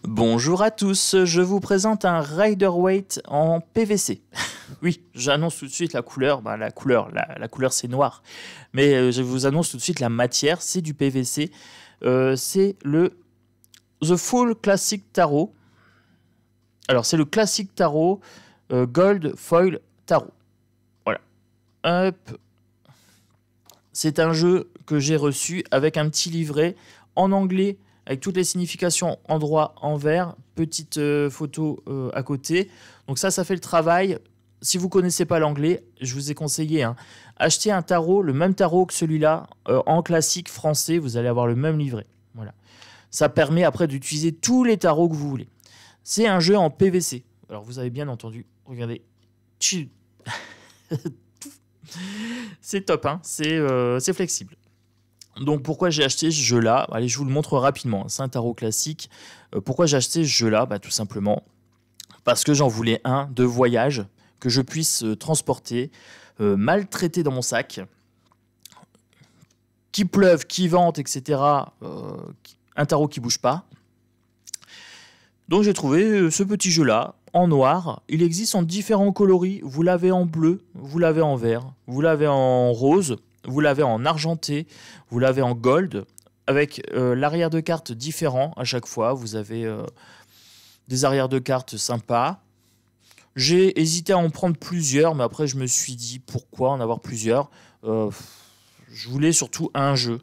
Bonjour à tous, je vous présente un Riderweight en PVC. Oui, j'annonce tout de suite la couleur, la couleur c'est noir, mais je vous annonce tout de suite la matière, c'est du PVC. C'est le The Full Classic Tarot. Alors c'est le Classic Tarot Gold Foil Tarot. Voilà. Hop. C'est un jeu que j'ai reçu avec un petit livret en anglais, avec toutes les significations endroit, envers, petite photo à côté. Donc ça fait le travail. Si vous ne connaissez pas l'anglais, je vous ai conseillé, achetez un tarot, le même tarot que celui-là, en classique français, vous allez avoir le même livret. Voilà. Ça permet après d'utiliser tous les tarots que vous voulez. C'est un jeu en PVC. Alors vous avez bien entendu, regardez. C'est top, c'est flexible. Donc pourquoi j'ai acheté ce jeu-là? Allez, je vous le montre rapidement. C'est un tarot classique. Pourquoi j'ai acheté ce jeu-là? Tout simplement parce que j'en voulais un de voyage que je puisse transporter, maltraiter dans mon sac. Qu'il pleuve, qu'il vente, etc. Un tarot qui bouge pas. Donc j'ai trouvé ce petit jeu-là en noir. Il existe en différents coloris. Vous l'avez en bleu, vous l'avez en vert, vous l'avez en rose, vous l'avez en argenté, vous l'avez en gold, avec l'arrière de carte différent à chaque fois. Vous avez des arrières de cartes sympas. J'ai hésité à en prendre plusieurs, mais après je me suis dit pourquoi en avoir plusieurs. Je voulais surtout un jeu.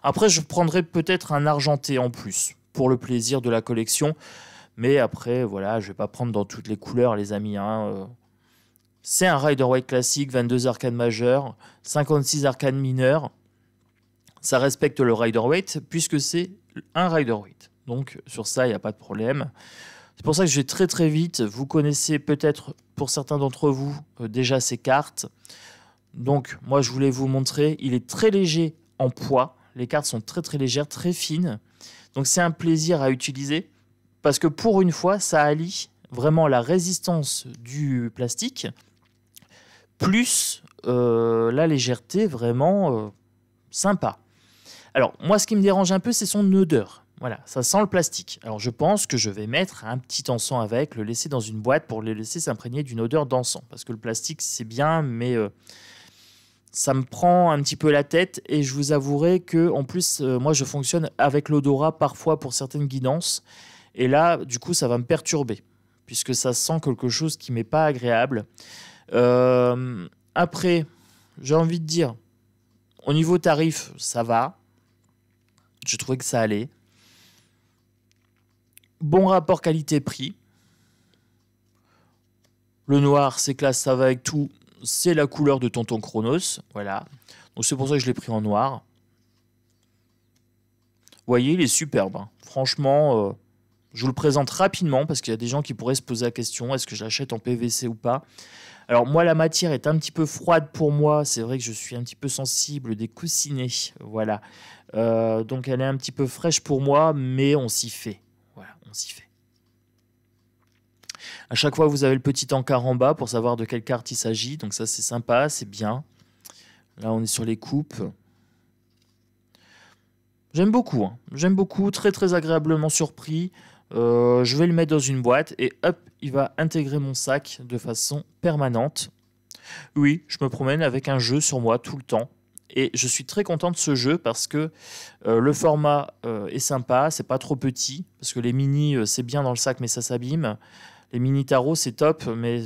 Après je prendrais peut-être un argenté en plus, pour le plaisir de la collection. Mais après, voilà, je vais pas prendre dans toutes les couleurs, les amis. C'est un Rider-Waite classique, 22 arcanes majeures, 56 arcanes mineures. Ça respecte le Rider-Waite puisque c'est un Rider-Waite. Donc sur ça, il n'y a pas de problème. C'est pour ça que je vais très très vite. Vous connaissez peut-être pour certains d'entre vous déjà ces cartes. Donc moi, je voulais vous montrer. Il est très léger en poids. Les cartes sont très très légères, très fines. Donc c'est un plaisir à utiliser parce que pour une fois, ça allie vraiment la résistance du plastique plus la légèreté vraiment sympa. Alors moi, ce qui me dérange un peu, c'est son odeur. Voilà, ça sent le plastique. Alors je pense que je vais mettre un petit encens avec, le laisser dans une boîte pour le laisser s'imprégner d'une odeur d'encens. Parce que le plastique, c'est bien, mais ça me prend un petit peu la tête. Et je vous avouerai que, en plus, moi, je fonctionne avec l'odorat parfois pour certaines guidances. Et là, du coup, ça va me perturber, puisque ça sent quelque chose qui m'est pas agréable. Après, j'ai envie de dire, au niveau tarif, ça va. Je trouvais que ça allait. Bon rapport qualité-prix. Le noir, c'est classe, ça va avec tout. C'est la couleur de Tonton Chronos. Voilà. Donc c'est pour ça que je l'ai pris en noir. Vous voyez, il est superbe. Franchement, je vous le présente rapidement parce qu'il y a des gens qui pourraient se poser la question, est-ce que je l'achète en PVC ou pas? Alors moi, la matière est un petit peu froide pour moi. C'est vrai que je suis un petit peu sensible des coussinets. Voilà. Donc elle est un petit peu fraîche pour moi, mais on s'y fait. Voilà, on s'y fait. À chaque fois, vous avez le petit encart en bas pour savoir de quelle carte il s'agit. Donc ça, c'est sympa, c'est bien. Là, on est sur les coupes. J'aime beaucoup. J'aime beaucoup, très très agréablement surpris. Je vais le mettre dans une boîte et hop, il va intégrer mon sac de façon permanente. Oui, je me promène avec un jeu sur moi tout le temps. Et je suis très content de ce jeu parce que le format est sympa, c'est pas trop petit. Parce que les mini, c'est bien dans le sac, mais ça s'abîme. Les mini tarots, c'est top, mais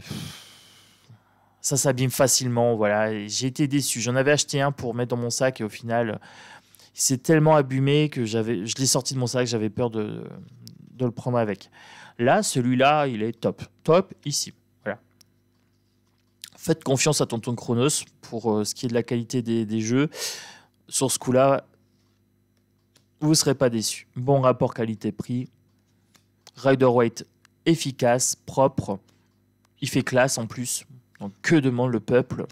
ça s'abîme facilement. Voilà. J'ai été déçu. J'en avais acheté un pour mettre dans mon sac et au final, il s'est tellement abîmé que je l'ai sorti de mon sac. J'avais peur de le prendre avec. Là, celui-là, il est top. Top ici. Voilà. Faites confiance à Tonton Chronos pour ce qui est de la qualité des jeux. Sur ce coup-là, vous ne serez pas déçus. Bon rapport qualité-prix. Rider-Waite efficace, propre. Il fait classe en plus. Donc que demande le peuple?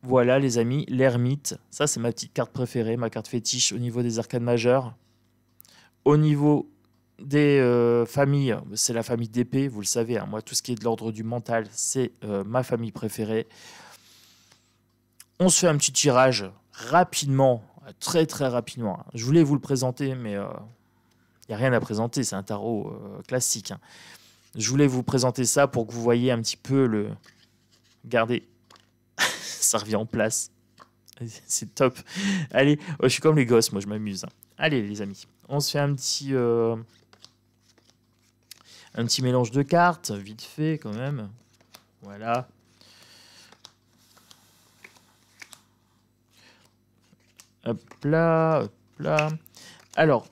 Voilà les amis, l'ermite. Ça c'est ma petite carte préférée, ma carte fétiche au niveau des arcanes majeures. Au niveau des familles, c'est la famille d'épée, vous le savez. Moi, tout ce qui est de l'ordre du mental, c'est ma famille préférée. On se fait un petit tirage rapidement, très très rapidement. Je voulais vous le présenter, mais Il n'y a rien à présenter, c'est un tarot classique. Hein. Je voulais vous présenter ça pour que vous voyez un petit peu le... Regardez, ça revient en place. C'est top. Allez, je suis comme les gosses, moi je m'amuse. Hein. Allez les amis, on se fait un petit mélange de cartes, vite fait quand même. Voilà. Hop là, hop là. Alors,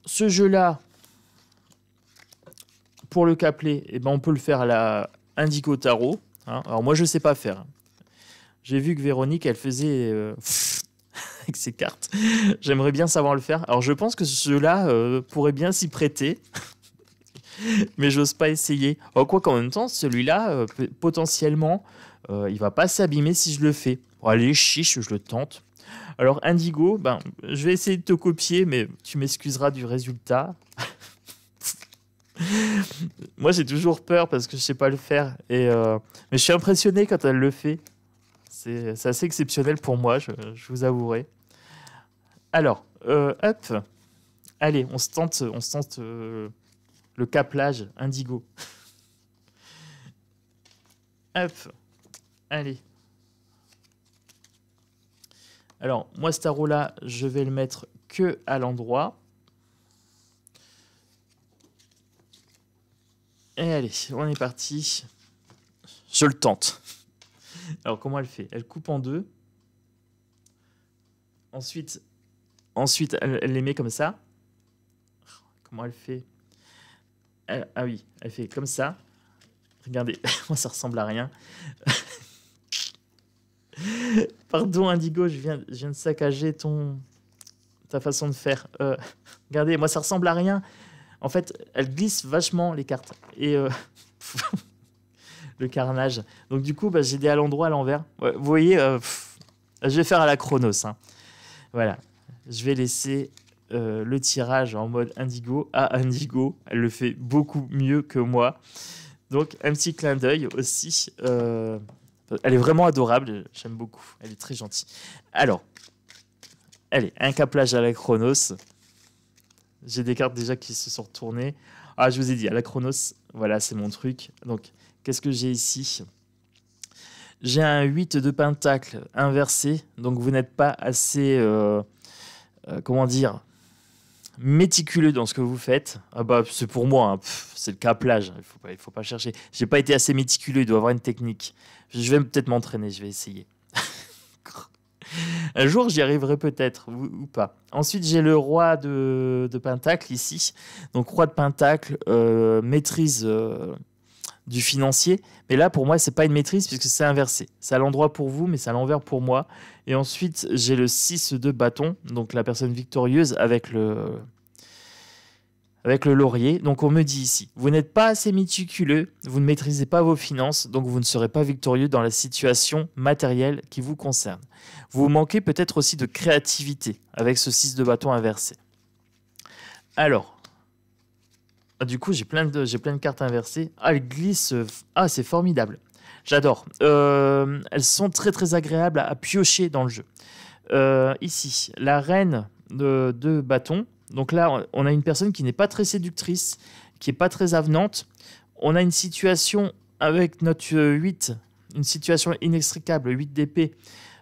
ce jeu-là, pour le Caplet, eh ben, on peut le faire à la Indigo Tarot. Hein. Alors moi, je ne sais pas faire. J'ai vu que Véronique, elle faisait avec ses cartes. J'aimerais bien savoir le faire. Alors, je pense que ce jeu-là pourrait bien s'y prêter. Mais j'ose pas essayer. Oh, quoi qu'en même temps, celui-là, potentiellement, il va pas s'abîmer si je le fais. Bon, allez, chiche, je le tente. Alors, Indigo, ben, je vais essayer de te copier, mais tu m'excuseras du résultat. Moi, j'ai toujours peur parce que je sais pas le faire. Mais je suis impressionné quand elle le fait. C'est assez exceptionnel pour moi, je vous avouerai. Alors, hop. Allez, on se tente le caplage Indigo. Hop. Allez. Alors, moi, ce tarot-là, je vais le mettre que à l'endroit. Et allez, on est parti. Je le tente. Alors, comment elle fait? Elle coupe en deux. Ensuite elle les met comme ça. Comment elle fait? Ah oui, elle fait comme ça. Regardez, moi, ça ressemble à rien. Pardon, Indigo, je viens de saccager ta façon de faire. Regardez, moi, ça ressemble à rien. En fait, elle glisse vachement, les cartes. Et le carnage. Donc, du coup, bah, j'ai des à l'endroit, à l'envers. Ouais, vous voyez, je vais faire à la Chronos. Hein. Voilà. Je vais laisser le tirage en mode Indigo à Indigo. Elle le fait beaucoup mieux que moi. Donc, un petit clin d'œil aussi. Elle est vraiment adorable. J'aime beaucoup. Elle est très gentille. Alors, allez, un caplage à la Chronos. J'ai des cartes déjà qui se sont retournées. Ah, je vous ai dit, à la Chronos, voilà, c'est mon truc. Donc, qu'est-ce que j'ai ici? J'ai un 8 de pentacle inversé. Donc, vous n'êtes pas assez, comment dire, méticuleux dans ce que vous faites. Ah bah, c'est pour moi, hein. C'est le caplage. Il faut pas chercher. J'ai pas été assez méticuleux. Il doit avoir une technique. Je vais peut-être m'entraîner. Je vais essayer. Un jour, j'y arriverai peut-être ou pas. Ensuite, j'ai le roi de pentacle ici. Donc, roi de pentacle, maîtrise du financier. Mais là, pour moi, c'est pas une maîtrise puisque c'est inversé. C'est à l'endroit pour vous, mais c'est à l'envers pour moi. Et ensuite, j'ai le 6 de bâton. Donc, la personne victorieuse avec le laurier. Donc, on me dit ici, vous n'êtes pas assez méticuleux, vous ne maîtrisez pas vos finances, donc vous ne serez pas victorieux dans la situation matérielle qui vous concerne. Vous manquez peut-être aussi de créativité avec ce 6 de bâton inversé. Alors, du coup, j'ai plein de cartes inversées. Ah, elles glissent. Ah, c'est formidable. J'adore. Elles sont très, très agréables à piocher dans le jeu. Ici, la reine de bâton. Donc là, on a une personne qui n'est pas très séductrice, qui n'est pas très avenante. On a une situation avec notre 8, une situation inextricable, 8 d'épée.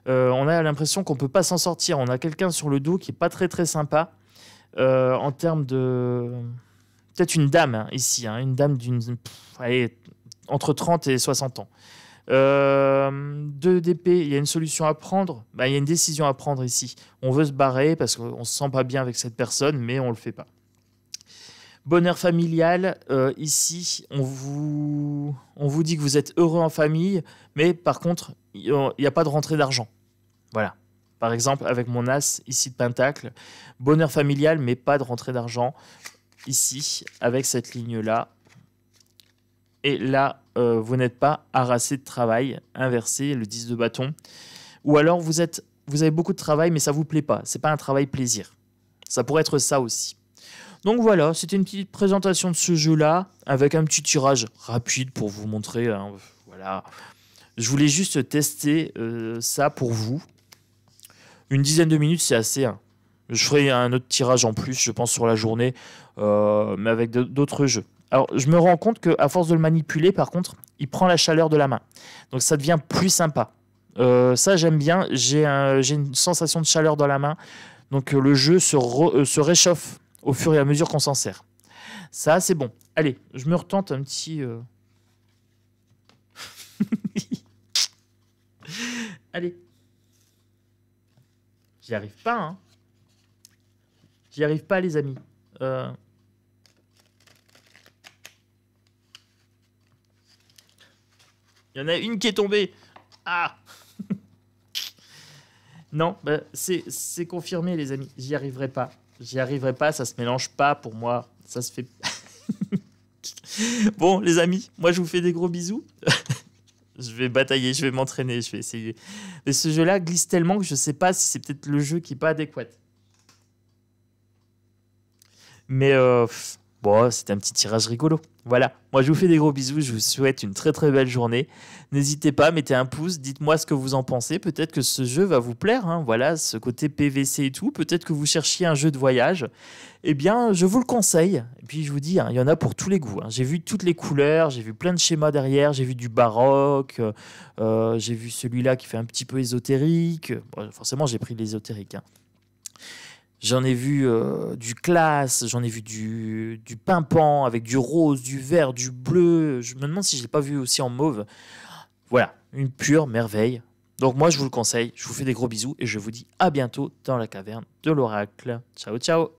On a l'impression qu'on ne peut pas s'en sortir. On a quelqu'un sur le dos qui n'est pas très très sympa. En termes de... Peut-être une dame, hein, ici. Hein, une dame entre 30 et 60 ans. 2 d'épée, il y a une solution à prendre. Il y a une décision à prendre ici. On veut se barrer parce qu'on ne se sent pas bien avec cette personne, mais on ne le fait pas. Bonheur familial, ici, on vous dit que vous êtes heureux en famille, mais par contre, il n'y a pas de rentrée d'argent. Voilà. Par exemple, avec mon as ici de pentacle, bonheur familial, mais pas de rentrée d'argent. Ici, avec cette ligne-là. Et là, vous n'êtes pas harassé de travail, inversé, le 10 de bâton. Ou alors, vous avez beaucoup de travail, mais ça ne vous plaît pas. Ce n'est pas un travail plaisir. Ça pourrait être ça aussi. Donc voilà, c'était une petite présentation de ce jeu-là, avec un petit tirage rapide pour vous montrer. Hein, voilà. Je voulais juste tester ça pour vous. Une dizaine de minutes, c'est assez. Hein. Je ferai un autre tirage en plus, je pense, sur la journée, mais avec d'autres jeux. Alors, je me rends compte qu'à force de le manipuler, par contre, il prend la chaleur de la main. Donc, ça devient plus sympa. Ça, j'aime bien. J'ai une sensation de chaleur dans la main. Donc, le jeu se réchauffe au fur et à mesure qu'on s'en sert. Ça, c'est bon. Allez, je me retente un petit... Allez. J'y arrive pas, hein. J'y arrive pas, les amis. Il y en a une qui est tombée. Ah. Non, bah, c'est confirmé, les amis. J'y arriverai pas. J'y arriverai pas, ça se mélange pas pour moi. Ça se fait... Bon, les amis, moi, je vous fais des gros bisous. Je vais batailler, je vais m'entraîner, je vais essayer. Mais ce jeu-là glisse tellement que je sais pas si c'est peut-être le jeu qui est pas adéquat. Mais bon, c'était un petit tirage rigolo. Voilà, moi je vous fais des gros bisous, je vous souhaite une très très belle journée. N'hésitez pas, mettez un pouce, dites-moi ce que vous en pensez. Peut-être que ce jeu va vous plaire, hein. Voilà, ce côté PVC et tout. Peut-être que vous cherchiez un jeu de voyage. Eh bien, je vous le conseille. Et puis je vous dis, hein, il y en a pour tous les goûts, hein. J'ai vu toutes les couleurs, j'ai vu plein de schémas derrière, j'ai vu du baroque, j'ai vu celui-là qui fait un petit peu ésotérique. Bon, forcément, j'ai pris l'ésotérique, hein. J'en ai vu du classe, j'en ai vu du pimpant avec du rose, du vert, du bleu. Je me demande si je ne l'ai pas vu aussi en mauve. Voilà, une pure merveille. Donc moi, je vous le conseille. Je vous fais des gros bisous et je vous dis à bientôt dans la caverne de l'oracle. Ciao, ciao.